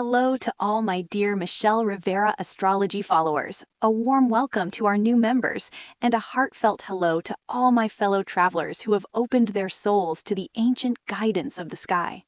Hello to all my dear Michelle Rivera Astrology followers. A warm welcome to our new members, and a heartfelt hello to all my fellow travelers who have opened their souls to the ancient guidance of the sky.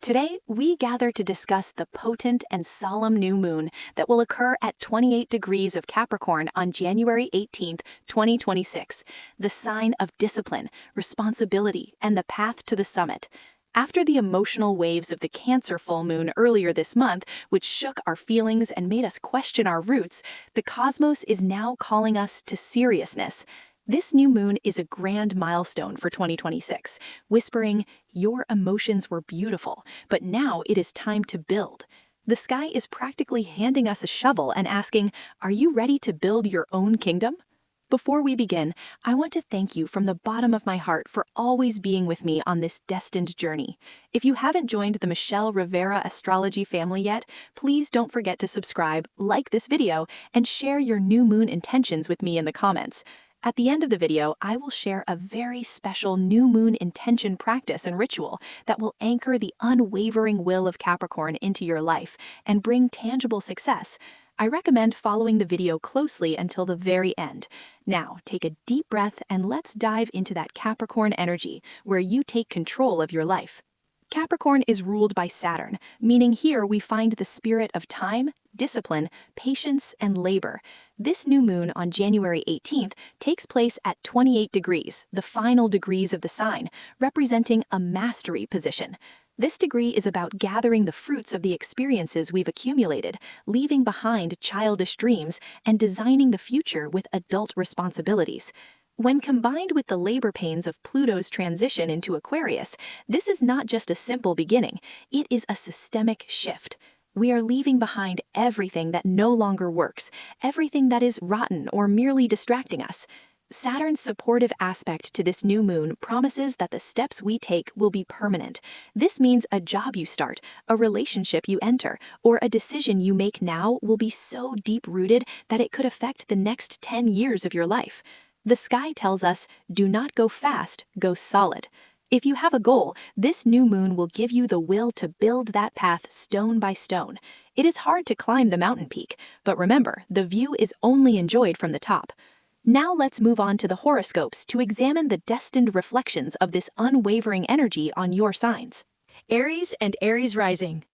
Today, we gather to discuss the potent and solemn new moon that will occur at 28 degrees of Capricorn on January 18th, 2026, the sign of discipline, responsibility, and the path to the summit. After the emotional waves of the Cancer full moon earlier this month, which shook our feelings and made us question our roots, the cosmos is now calling us to seriousness. This new moon is a grand milestone for 2026, whispering, "Your emotions were beautiful, but now it is time to build." The sky is practically handing us a shovel and asking, "Are you ready to build your own kingdom?" Before we begin, I want to thank you from the bottom of my heart for always being with me on this destined journey. If you haven't joined the Michelle Rivera Astrology family yet, please don't forget to subscribe, like this video, and share your new moon intentions with me in the comments. At the end of the video, I will share a very special new moon intention practice and ritual that will anchor the unwavering will of Capricorn into your life and bring tangible success. I recommend following the video closely until the very end. Now, take a deep breath and let's dive into that Capricorn energy where you take control of your life. Capricorn is ruled by Saturn, meaning here we find the spirit of time, discipline, patience, and labor. This new moon on January 18th takes place at 28 degrees, the final degrees of the sign, representing a mastery position. This degree is about gathering the fruits of the experiences we've accumulated, leaving behind childish dreams, and designing the future with adult responsibilities. When combined with the labor pains of Pluto's transition into Aquarius, this is not just a simple beginning, it is a systemic shift. We are leaving behind everything that no longer works, everything that is rotten or merely distracting us. Saturn's supportive aspect to this new moon promises that the steps we take will be permanent. This means a job you start, a relationship you enter, or a decision you make now will be so deep-rooted that it could affect the next 10 years of your life. The sky tells us, do not go fast, go solid. If you have a goal, this new moon will give you the will to build that path stone by stone. It is hard to climb the mountain peak, but remember, the view is only enjoyed from the top. Now let's move on to the horoscopes to examine the destined reflections of this unwavering energy on your signs. Aries and Aries rising.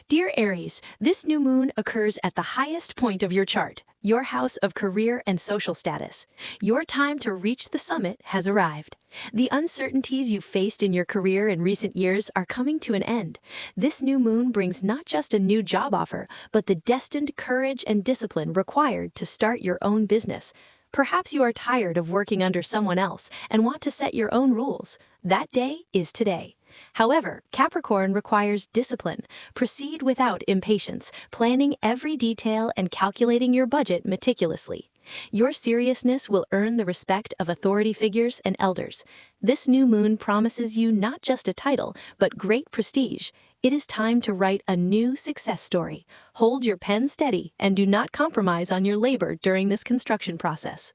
Dear Aries, this new moon occurs at the highest point of your chart, your house of career and social status. Your time to reach the summit has arrived. The uncertainties you faced in your career in recent years are coming to an end. This new moon brings not just a new job offer, but the destined courage and discipline required to start your own business. Perhaps you are tired of working under someone else and want to set your own rules. That day is today. However, Capricorn requires discipline. Proceed without impatience, planning every detail and calculating your budget meticulously. Your seriousness will earn the respect of authority figures and elders. This new moon promises you not just a title, but great prestige. It is time to write a new success story. Hold your pen steady and do not compromise on your labor during this construction process.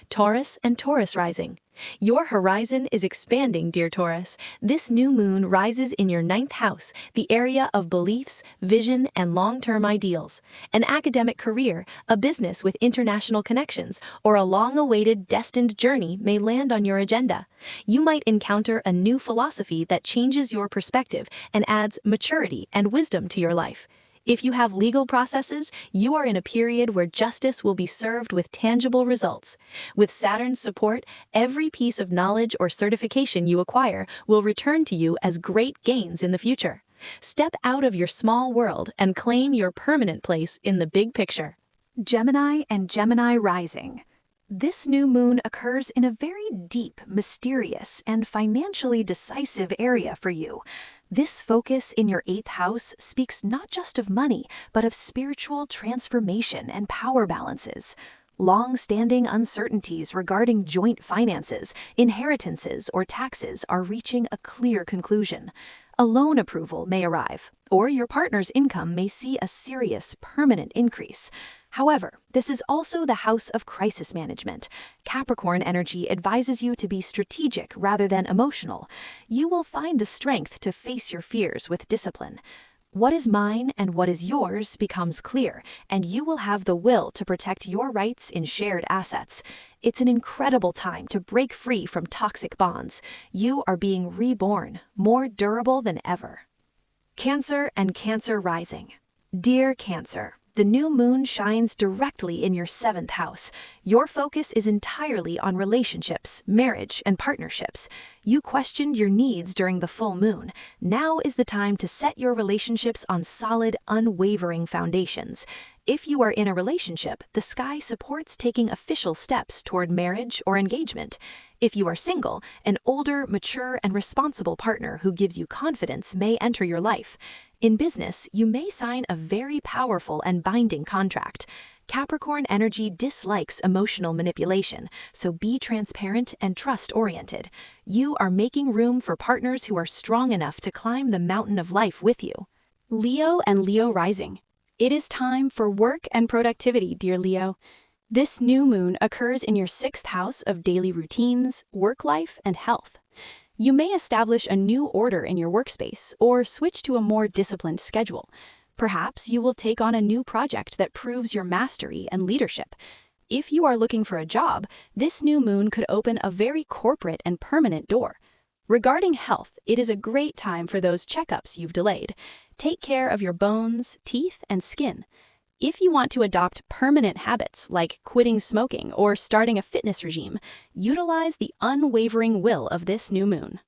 Taurus and Taurus rising. Your horizon is expanding, dear Taurus. This new moon rises in your 9th house, the area of beliefs, vision, and long-term ideals. An academic career, a business with international connections, or a long-awaited destined journey may land on your agenda. You might encounter a new philosophy that changes your perspective and adds maturity and wisdom to your life. If you have legal processes, you are in a period where justice will be served with tangible results. With Saturn's support, every piece of knowledge or certification you acquire will return to you as great gains in the future. Step out of your small world and claim your permanent place in the big picture. Gemini and Gemini rising. This new moon occurs in a very deep, mysterious, and financially decisive area for you. This focus in your 8th house speaks not just of money, but of spiritual transformation and power balances. Long-standing uncertainties regarding joint finances, inheritances, or taxes are reaching a clear conclusion. A loan approval may arrive, or your partner's income may see a serious, permanent increase. However, this is also the house of crisis management. Capricorn energy advises you to be strategic rather than emotional. You will find the strength to face your fears with discipline. What is mine and what is yours becomes clear, and you will have the will to protect your rights in shared assets. It's an incredible time to break free from toxic bonds. You are being reborn, more durable than ever. Cancer and Cancer rising. Dear Cancer, the new moon shines directly in your 7th house. Your focus is entirely on relationships, marriage, and partnerships. You questioned your needs during the full moon. Now is the time to set your relationships on solid, unwavering foundations. If you are in a relationship, the sky supports taking official steps toward marriage or engagement. If you are single, an older, mature, and responsible partner who gives you confidence may enter your life. In business, you may sign a very powerful and binding contract. Capricorn energy dislikes emotional manipulation, so be transparent and trust-oriented. You are making room for partners who are strong enough to climb the mountain of life with you. Leo and Leo rising. It is time for work and productivity, dear Leo. This new moon occurs in your 6th house of daily routines, work life, and health. You may establish a new order in your workspace or switch to a more disciplined schedule. Perhaps you will take on a new project that proves your mastery and leadership. If you are looking for a job, this new moon could open a very corporate and permanent door. Regarding health, it is a great time for those checkups you've delayed. Take care of your bones, teeth, and skin. If you want to adopt permanent habits like quitting smoking or starting a fitness regime, utilize the unwavering will of this new moon.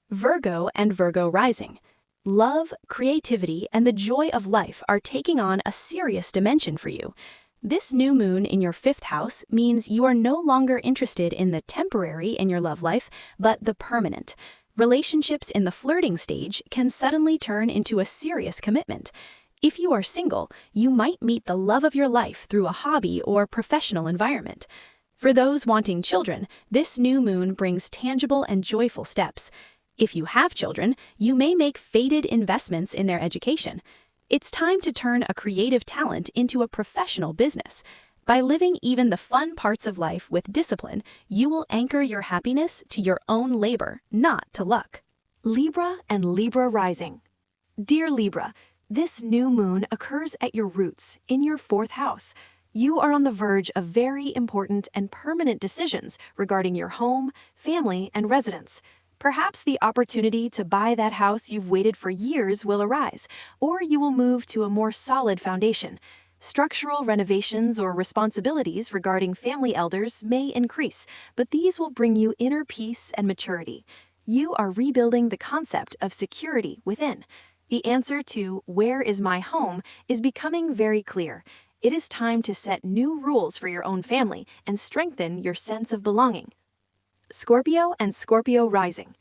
Virgo and Virgo rising. Love, creativity, and the joy of life are taking on a serious dimension for you. This new moon in your 5th house means you are no longer interested in the temporary in your love life, but the permanent. Relationships in the flirting stage can suddenly turn into a serious commitment. If you are single, you might meet the love of your life through a hobby or professional environment. For those wanting children, this new moon brings tangible and joyful steps. If you have children, you may make fated investments in their education. It's time to turn a creative talent into a professional business. By living even the fun parts of life with discipline, you will anchor your happiness to your own labor, not to luck. Libra and Libra rising. Dear Libra, this new moon occurs at your roots, in your 4th house. You are on the verge of very important and permanent decisions regarding your home, family, and residence. Perhaps the opportunity to buy that house you've waited for years will arise, or you will move to a more solid foundation. Structural renovations or responsibilities regarding family elders may increase, but these will bring you inner peace and maturity. You are rebuilding the concept of security within. The answer to "where is my home" is becoming very clear. It is time to set new rules for your own family and strengthen your sense of belonging. Scorpio and Scorpio rising.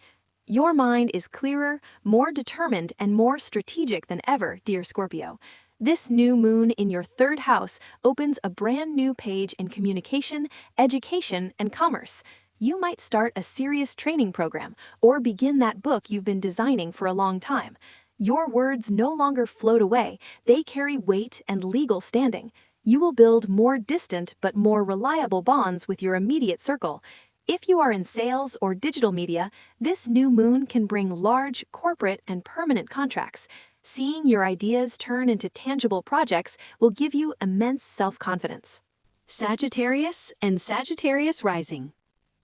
Your mind is clearer, more determined, and more strategic than ever, dear Scorpio. This new moon in your 3rd house opens a brand new page in communication, education, and commerce. You might start a serious training program or begin that book you've been designing for a long time. Your words no longer float away, they carry weight and legal standing. You will build more distant but more reliable bonds with your immediate circle. If you are in sales or digital media, this new moon can bring large, corporate, and permanent contracts. Seeing your ideas turn into tangible projects will give you immense self-confidence. Sagittarius and Sagittarius rising.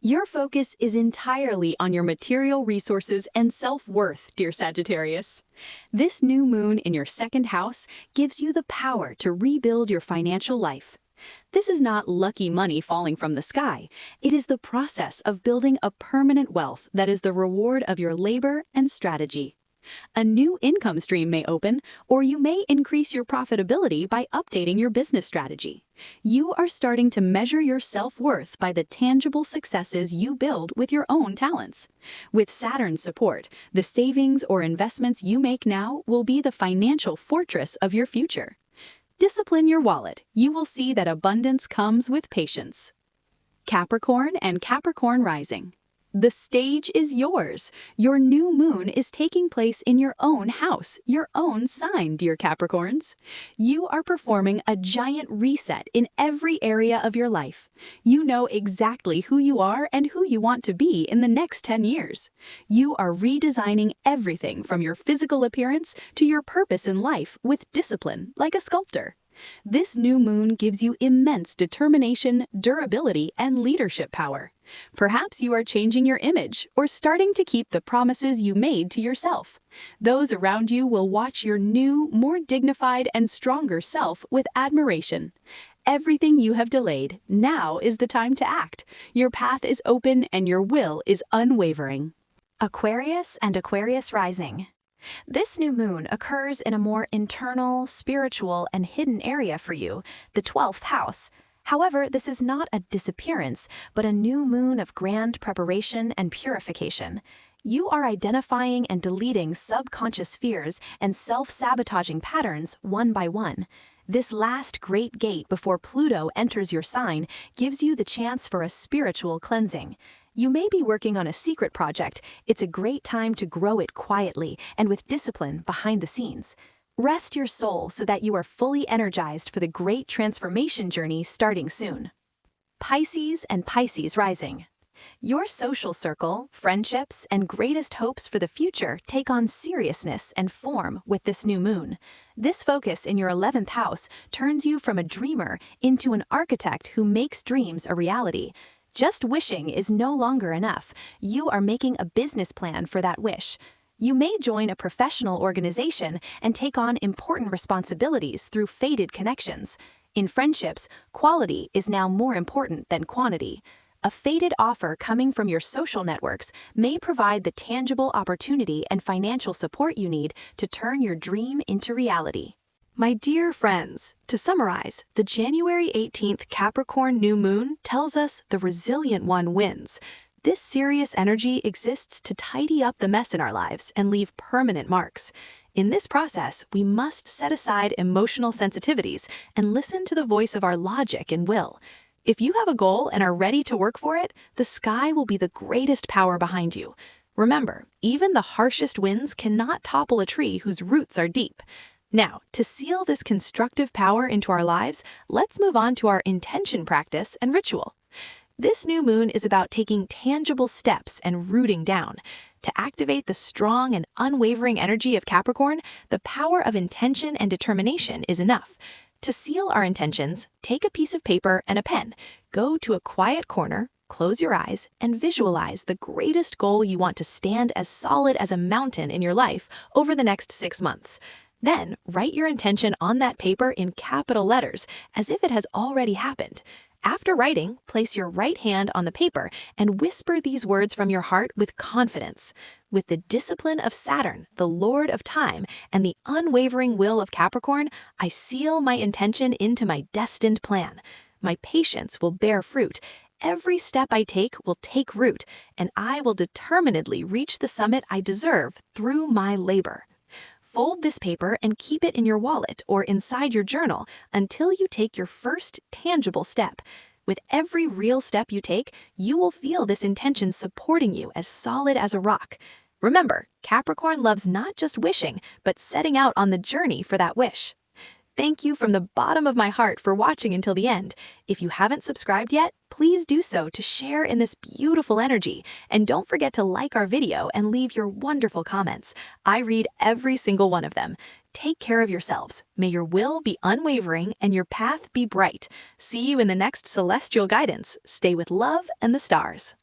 Your focus is entirely on your material resources and self-worth, dear Sagittarius. This new moon in your 2nd house gives you the power to rebuild your financial life. This is not lucky money falling from the sky. It is the process of building a permanent wealth that is the reward of your labor and strategy. A new income stream may open, or you may increase your profitability by updating your business strategy. You are starting to measure your self-worth by the tangible successes you build with your own talents. With Saturn's support, the savings or investments you make now will be the financial fortress of your future. Discipline your wallet. You will see that abundance comes with patience. Capricorn and Capricorn rising. The stage is yours. Your new moon is taking place in your own house, your own sign, dear Capricorns. You are performing a giant reset in every area of your life. You know exactly who you are and who you want to be in the next 10 years. You are redesigning everything from your physical appearance to your purpose in life with discipline, like a sculptor. This new moon gives you immense determination, durability, and leadership power. Perhaps you are changing your image or starting to keep the promises you made to yourself. Those around you will watch your new, more dignified, and stronger self with admiration. Everything you have delayed, now is the time to act. Your path is open and your will is unwavering. Aquarius and Aquarius rising. This new moon occurs in a more internal, spiritual, and hidden area for you, the 12th house. However, this is not a disappearance, but a new moon of grand preparation and purification. You are identifying and deleting subconscious fears and self-sabotaging patterns one by one. This last great gate before Pluto enters your sign gives you the chance for a spiritual cleansing. You may be working on a secret project. It's a great time to grow it quietly and with discipline behind the scenes. Rest your soul so that you are fully energized for the great transformation journey starting soon. Pisces and Pisces rising. Your social circle, friendships, and greatest hopes for the future take on seriousness and form with this new moon. This focus in your 11th house turns you from a dreamer into an architect who makes dreams a reality. Just wishing is no longer enough. You are making a business plan for that wish. You may join a professional organization and take on important responsibilities through fated connections. In friendships, quality is now more important than quantity. A fated offer coming from your social networks may provide the tangible opportunity and financial support you need to turn your dream into reality. My dear friends, to summarize, the January 18th Capricorn new moon tells us the resilient one wins. This serious energy exists to tidy up the mess in our lives and leave permanent marks. In this process, we must set aside emotional sensitivities and listen to the voice of our logic and will. If you have a goal and are ready to work for it, the sky will be the greatest power behind you. Remember, even the harshest winds cannot topple a tree whose roots are deep. Now, to seal this constructive power into our lives, let's move on to our intention practice and ritual. This new moon is about taking tangible steps and rooting down. To activate the strong and unwavering energy of Capricorn, the power of intention and determination is enough. To seal our intentions, take a piece of paper and a pen. Go to a quiet corner, close your eyes, and visualize the greatest goal you want to stand as solid as a mountain in your life over the next 6 months. Then, write your intention on that paper in capital letters, as if it has already happened. After writing, place your right hand on the paper and whisper these words from your heart with confidence. With the discipline of Saturn, the Lord of Time, and the unwavering will of Capricorn, I seal my intention into my destined plan. My patience will bear fruit. Every step I take will take root, and I will determinedly reach the summit I deserve through my labor. Fold this paper and keep it in your wallet or inside your journal until you take your first tangible step. With every real step you take, you will feel this intention supporting you as solid as a rock. Remember, Capricorn loves not just wishing, but setting out on the journey for that wish. Thank you from the bottom of my heart for watching until the end. If you haven't subscribed yet, please do so to share in this beautiful energy. And don't forget to like our video and leave your wonderful comments. I read every single one of them. Take care of yourselves. May your will be unwavering and your path be bright. See you in the next celestial guidance. Stay with love and the stars.